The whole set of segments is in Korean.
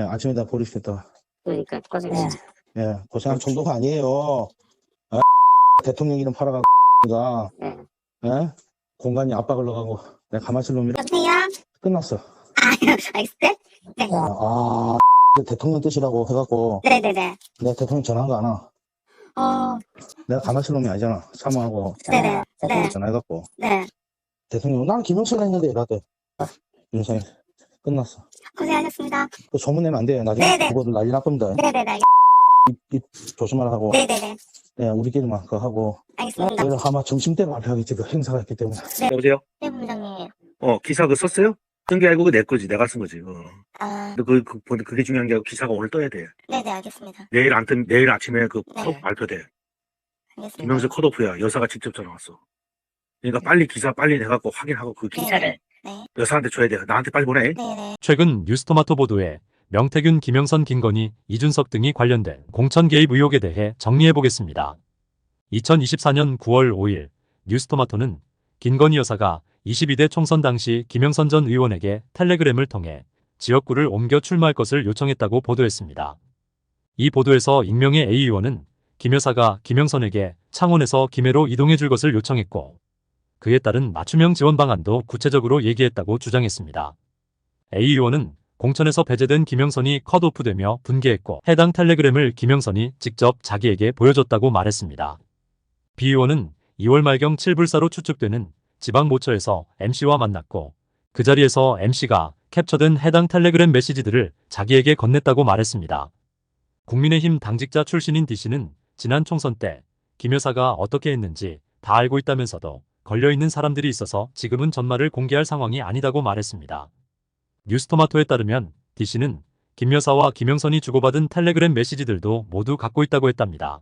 아침에다 버리시겠다. 그러니까 고생했어. 예, 고생할 정도가 아니에요. 아, 대통령 이름 팔아가고, 가 네. 예? 공간이 압박을 넣어가고, 내가 가만히 있을 놈이라. 여보세요? 끝났어. 알겠어요? 네. 대통령 뜻이라고 해갖고, 네네네. 내가 대통령 전화한 거 안 와. 내가 가만히 있을 놈이 아니잖아. 사모하고, 네네. 네. 전화해갖고. 네. 대통령, 나는 김영철 했는데, 나한테. 윤석열. 끝났어. 고생하셨습니다. 그 소문 내면 안 돼요. 나중에 네네. 그거를 난리 날 겁니다. 네네네. 입 조심하라 하고. 네네네. 예, 우리끼리만 그거 하고. 알겠습니다. 내일 아마 점심때 발표하겠지, 그 행사가 있기 때문에. 여보세요? 네, 부장님. 기사 그거 썼어요? 쓴 게 아니고 그거 내 거지. 내가 쓴 거지. 아, 근데 그게 중요한 게 아니고 기사가 오늘 떠야 돼. 네네, 알겠습니다. 내일 내일 아침에 그 네. 컷오프 발표돼. 알겠습니다. 김영수 컷오프야. 여사가 직접 전화 왔어. 그러니까 빨리 기사 빨리 내갖고 확인하고 그 기사를 네. 여사한테 줘야 돼. 나한테 빨리 보내. 네네. 최근 뉴스토마토 보도에 명태균, 김영선, 김건희, 이준석 등이 관련된 공천 개입 의혹에 대해 정리해보겠습니다. 2024년 9월 5일 뉴스토마토는 김건희 여사가 22대 총선 당시 김영선 전 의원에게 텔레그램을 통해 지역구를 옮겨 출마할 것을 요청했다고 보도했습니다. 이 보도에서 익명의 A 의원은 김 여사가 김영선에게 창원에서 김해로 이동해 줄 것을 요청했고 그에 따른 맞춤형 지원 방안도 구체적으로 얘기했다고 주장했습니다. A 의원은 공천에서 배제된 김영선이 컷오프되며 분개했고 해당 텔레그램을 김영선이 직접 자기에게 보여줬다고 말했습니다. B 의원은 2월 말경 7불사로 추측되는 지방모처에서 MC와 만났고 그 자리에서 MC가 캡처된 해당 텔레그램 메시지들을 자기에게 건넸다고 말했습니다. 국민의힘 당직자 출신인 D씨는 지난 총선 때 김 여사가 어떻게 했는지 다 알고 있다면서도 걸려있는 사람들이 있어서 지금은 전말을 공개할 상황이 아니다고 말했습니다. 뉴스토마토에 따르면 D씨는 김 여사와 김영선이 주고받은 텔레그램 메시지들도 모두 갖고 있다고 했답니다.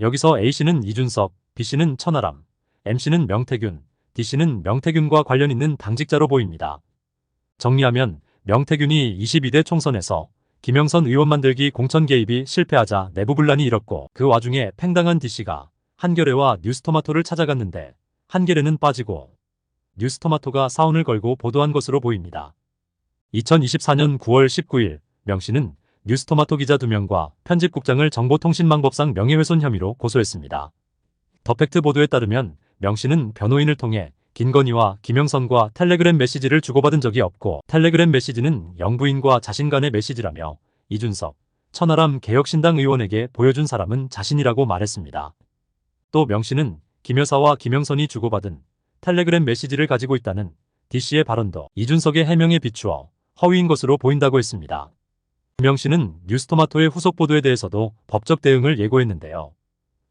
여기서 A씨는 이준석, B씨는 천하람, M씨는 명태균, D씨는 명태균과 관련 있는 당직자로 보입니다. 정리하면 명태균이 22대 총선에서 김영선 의원 만들기 공천 개입이 실패하자 내부 분란이 일었고 그 와중에 팽당한 D씨가 한겨레와 뉴스토마토를 찾아갔는데 한겨레는 빠지고 뉴스토마토가 사운을 걸고 보도한 것으로 보입니다. 2024년 9월 19일 명씨는 뉴스토마토 기자 2명과 편집국장을 정보통신망법상 명예훼손 혐의로 고소했습니다. 더팩트 보도에 따르면 명씨는 변호인을 통해 김건희와 김영선과 텔레그램 메시지를 주고받은 적이 없고 텔레그램 메시지는 영부인과 자신 간의 메시지라며 이준석, 천하람 개혁신당 의원에게 보여준 사람은 자신이라고 말했습니다. 또 명씨는 김 여사와 김영선이 주고받은 텔레그램 메시지를 가지고 있다는 D씨의 발언도 이준석의 해명에 비추어 허위인 것으로 보인다고 했습니다. 명씨는 뉴스토마토의 후속 보도에 대해서도 법적 대응을 예고했는데요.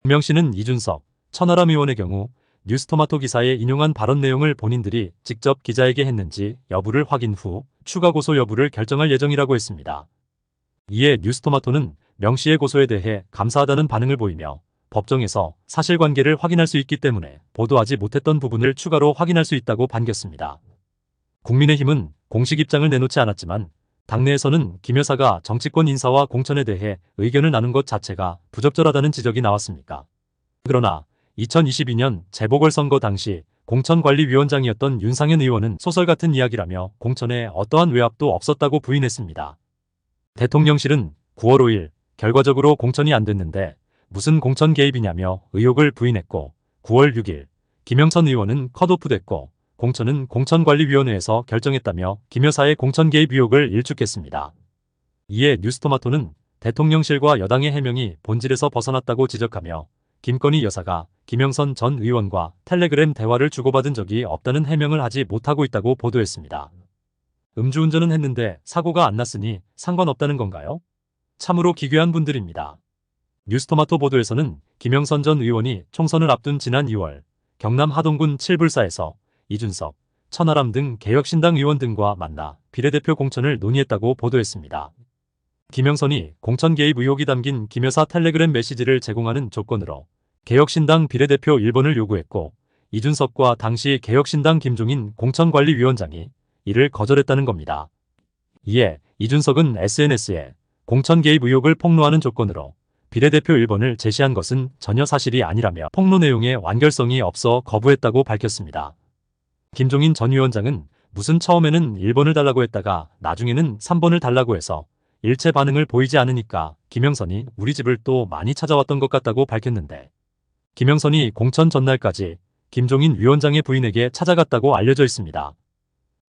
명씨는 이준석, 천하람 의원의 경우 뉴스토마토 기사에 인용한 발언 내용을 본인들이 직접 기자에게 했는지 여부를 확인 후 추가 고소 여부를 결정할 예정이라고 했습니다. 이에 뉴스토마토는 명씨의 고소에 대해 감사하다는 반응을 보이며 법정에서 사실관계를 확인할 수 있기 때문에 보도하지 못했던 부분을 추가로 확인할 수 있다고 반겼습니다. 국민의힘은 공식 입장을 내놓지 않았지만 당내에서는 김 여사가 정치권 인사와 공천에 대해 의견을 나눈 것 자체가 부적절하다는 지적이 나왔습니다. 그러나 2022년 재보궐선거 당시 공천관리위원장이었던 윤상현 의원은 소설 같은 이야기라며 공천에 어떠한 외압도 없었다고 부인했습니다. 대통령실은 9월 5일 결과적으로 공천이 안 됐는데 무슨 공천 개입이냐며 의혹을 부인했고 9월 6일 김영선 의원은 컷오프됐고 공천은 공천관리위원회에서 결정했다며 김 여사의 공천 개입 의혹을 일축했습니다. 이에 뉴스토마토는 대통령실과 여당의 해명이 본질에서 벗어났다고 지적하며 김건희 여사가 김영선 전 의원과 텔레그램 대화를 주고받은 적이 없다는 해명을 하지 못하고 있다고 보도했습니다. 음주운전은 했는데 사고가 안 났으니 상관없다는 건가요? 참으로 기괴한 분들입니다. 뉴스토마토 보도에서는 김영선 전 의원이 총선을 앞둔 지난 2월 경남 하동군 7불사에서 이준석, 천하람 등 개혁신당 의원 등과 만나 비례대표 공천을 논의했다고 보도했습니다. 김영선이 공천 개입 의혹이 담긴 김 여사 텔레그램 메시지를 제공하는 조건으로 개혁신당 비례대표 1번을 요구했고 이준석과 당시 개혁신당 김종인 공천관리위원장이 이를 거절했다는 겁니다. 이에 이준석은 SNS에 공천 개입 의혹을 폭로하는 조건으로 비례대표 1번을 제시한 것은 전혀 사실이 아니라며 폭로 내용에 완결성이 없어 거부했다고 밝혔습니다. 김종인 전 위원장은 무슨 처음에는 1번을 달라고 했다가 나중에는 3번을 달라고 해서 일체 반응을 보이지 않으니까 김영선이 우리 집을 또 많이 찾아왔던 것 같다고 밝혔는데, 김영선이 공천 전날까지 김종인 위원장의 부인에게 찾아갔다고 알려져 있습니다.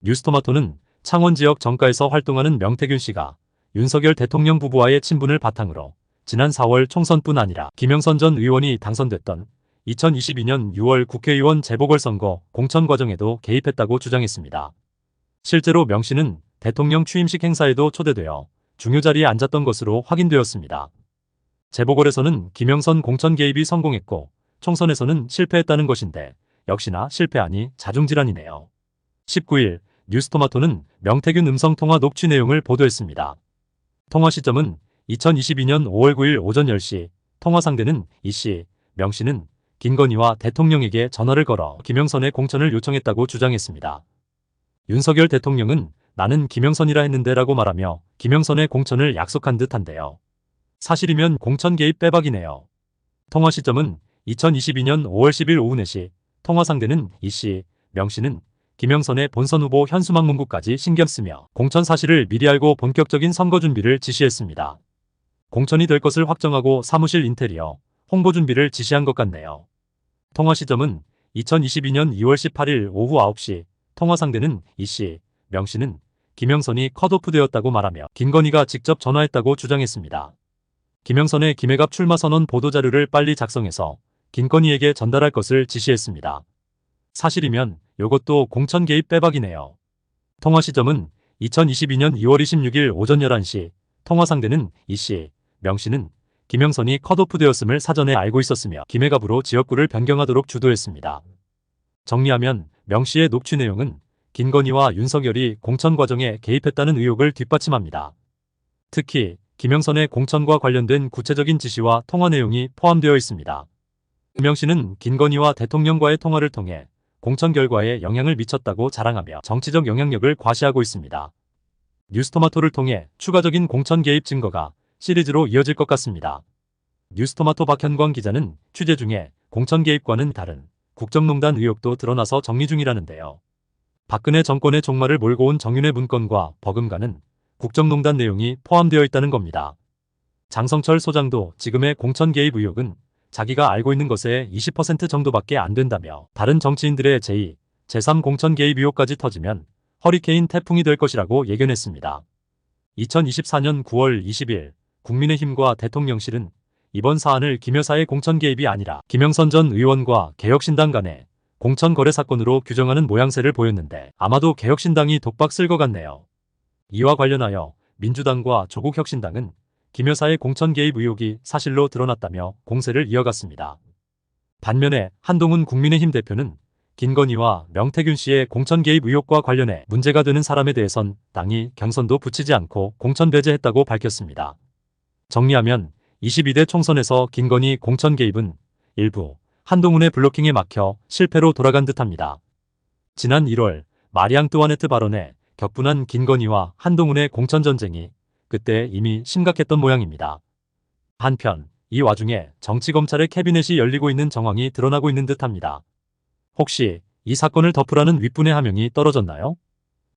뉴스토마토는 창원 지역 정가에서 활동하는 명태균 씨가 윤석열 대통령 부부와의 친분을 바탕으로 지난 4월 총선뿐 아니라 김영선 전 의원이 당선됐던 2022년 6월 국회의원 재보궐선거 공천 과정에도 개입했다고 주장했습니다. 실제로 명 씨는 대통령 취임식 행사에도 초대되어 중요 자리에 앉았던 것으로 확인되었습니다. 재보궐에서는 김영선 공천 개입이 성공했고 총선에서는 실패했다는 것인데 역시나 실패하니 자중질환이네요. 19일 뉴스토마토는 명태균 음성통화 녹취 내용을 보도했습니다. 통화 시점은 2022년 5월 9일 오전 10시, 통화 상대는 이씨, 명 씨는 김건희와 대통령에게 전화를 걸어 김영선의 공천을 요청했다고 주장했습니다. 윤석열 대통령은 나는 김영선이라 했는데 라고 말하며 김영선의 공천을 약속한 듯한데요. 사실이면 공천 개입 빼박이네요. 통화 시점은 2022년 5월 10일 오후 4시, 통화 상대는 이씨, 명 씨는 김영선의 본선 후보 현수막 문구까지 신경 쓰며 공천 사실을 미리 알고 본격적인 선거 준비를 지시했습니다. 공천이 될 것을 확정하고 사무실 인테리어, 홍보 준비를 지시한 것 같네요. 통화 시점은 2022년 2월 18일 오후 9시, 통화 상대는 이씨, 명 씨는 김영선이 컷오프되었다고 말하며 김건희가 직접 전화했다고 주장했습니다. 김영선의 김해갑 출마 선언 보도자료를 빨리 작성해서 김건희에게 전달할 것을 지시했습니다. 사실이면 요것도 공천 개입 빼박이네요. 통화 시점은 2022년 2월 26일 오전 11시, 통화 상대는 이씨, 명 씨는 김영선이 컷오프되었음을 사전에 알고 있었으며 김해갑으로 지역구를 변경하도록 주도했습니다. 정리하면 명 씨의 녹취 내용은 김건희와 윤석열이 공천 과정에 개입했다는 의혹을 뒷받침합니다. 특히 김영선의 공천과 관련된 구체적인 지시와 통화 내용이 포함되어 있습니다. 명 씨는 김건희와 대통령과의 통화를 통해 공천 결과에 영향을 미쳤다고 자랑하며 정치적 영향력을 과시하고 있습니다. 뉴스토마토를 통해 추가적인 공천 개입 증거가 시리즈로 이어질 것 같습니다. 뉴스토마토 박현광 기자는 취재 중에 공천 개입과는 다른 국정농단 의혹도 드러나서 정리 중이라는데요. 박근혜 정권의 종말을 몰고 온 정윤회 문건과 버금가는 국정농단 내용이 포함되어 있다는 겁니다. 장성철 소장도 지금의 공천 개입 의혹은 자기가 알고 있는 것의 20% 정도밖에 안 된다며 다른 정치인들의 제2, 제3 공천 개입 의혹까지 터지면 허리케인 태풍이 될 것이라고 예견했습니다. 2024년 9월 20일 국민의힘과 대통령실은 이번 사안을 김 여사의 공천 개입이 아니라 김영선 전 의원과 개혁신당 간의 공천 거래 사건으로 규정하는 모양새를 보였는데 아마도 개혁신당이 독박 쓸 것 같네요. 이와 관련하여 민주당과 조국혁신당은 김 여사의 공천 개입 의혹이 사실로 드러났다며 공세를 이어갔습니다. 반면에 한동훈 국민의힘 대표는 김건희와 명태균 씨의 공천 개입 의혹과 관련해 문제가 되는 사람에 대해선 당이 경선도 붙이지 않고 공천 배제했다고 밝혔습니다. 정리하면 22대 총선에서 김건희 공천 개입은 일부 한동훈의 블로킹에 막혀 실패로 돌아간 듯합니다. 지난 1월 마리앙 뚜아네트 발언에 격분한 김건희와 한동훈의 공천 전쟁이 그때 이미 심각했던 모양입니다. 한편 이 와중에 정치검찰의 캐비넷이 열리고 있는 정황이 드러나고 있는 듯합니다. 혹시 이 사건을 덮으라는 윗분의 하명이 떨어졌나요?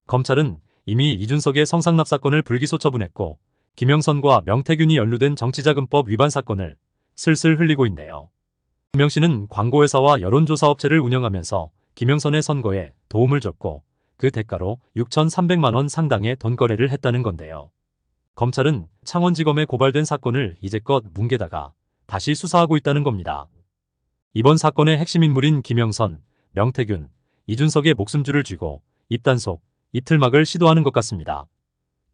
검찰은 이미 이준석의 성상납 사건을 불기소 처분했고 김영선과 명태균이 연루된 정치자금법 위반 사건을 슬슬 흘리고 있네요. 명 씨는 광고회사와 여론조사업체를 운영하면서 김영선의 선거에 도움을 줬고 그 대가로 6,300만 원 상당의 돈거래를 했다는 건데요. 검찰은 창원지검에 고발된 사건을 이제껏 뭉개다가 다시 수사하고 있다는 겁니다. 이번 사건의 핵심 인물인 김영선, 명태균, 이준석의 목숨줄을 쥐고 입단속, 입틀막을 시도하는 것 같습니다.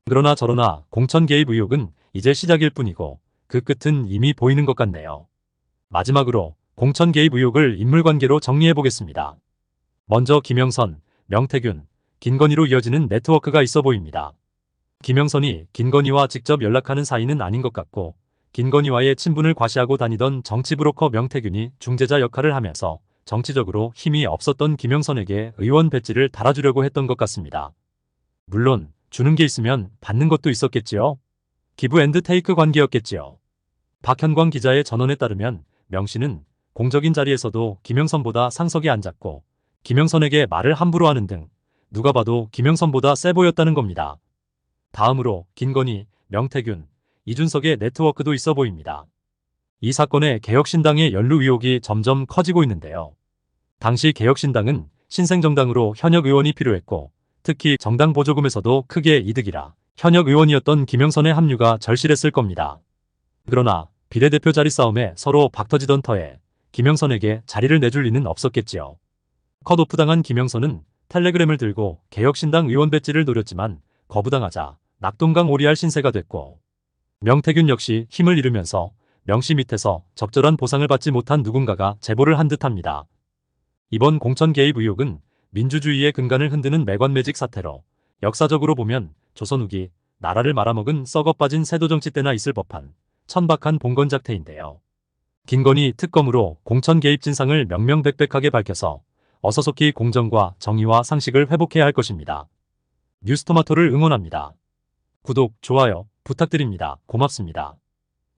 그러나 저러나 공천 개입 의혹은 이제 시작일 뿐이고 그 끝은 이미 보이는 것 같네요. 마지막으로 공천 개입 의혹을 인물관계로 정리해보겠습니다. 먼저 김영선, 명태균, 김건희로 이어지는 네트워크가 있어 보입니다. 김영선이 김건희와 직접 연락하는 사이는 아닌 것 같고 김건희와의 친분을 과시하고 다니던 정치브로커 명태균이 중재자 역할을 하면서 정치적으로 힘이 없었던 김영선에게 의원 배지를 달아주려고 했던 것 같습니다. 물론 주는 게 있으면 받는 것도 있었겠지요. 기브 앤드 테이크 관계였겠지요. 박현광 기자의 전언에 따르면 명 씨는 공적인 자리에서도 김영선보다 상석에 앉았고 김영선에게 말을 함부로 하는 등 누가 봐도 김영선보다 세 보였다는 겁니다. 다음으로 김건희, 명태균, 이준석의 네트워크도 있어 보입니다. 이 사건에 개혁신당의 연루 의혹이 점점 커지고 있는데요. 당시 개혁신당은 신생정당으로 현역 의원이 필요했고 특히 정당 보조금에서도 크게 이득이라 현역 의원이었던 김영선의 합류가 절실했을 겁니다. 그러나 비례대표 자리 싸움에 서로 박터지던 터에 김영선에게 자리를 내줄 리는 없었겠지요. 컷오프 당한 김영선은 텔레그램을 들고 개혁신당 의원 배지를 노렸지만 거부당하자 낙동강 오리알 신세가 됐고 명태균 역시 힘을 잃으면서 명씨 밑에서 적절한 보상을 받지 못한 누군가가 제보를 한 듯합니다. 이번 공천 개입 의혹은 민주주의의 근간을 흔드는 매관매직 사태로 역사적으로 보면 조선 후기 나라를 말아먹은 썩어빠진 세도정치 때나 있을 법한 천박한 봉건작태인데요. 김건희 특검으로 공천 개입 진상을 명명백백하게 밝혀서 어서 속히 공정과 정의와 상식을 회복해야 할 것입니다. 뉴스토마토를 응원합니다. 구독, 좋아요 부탁드립니다. 고맙습니다.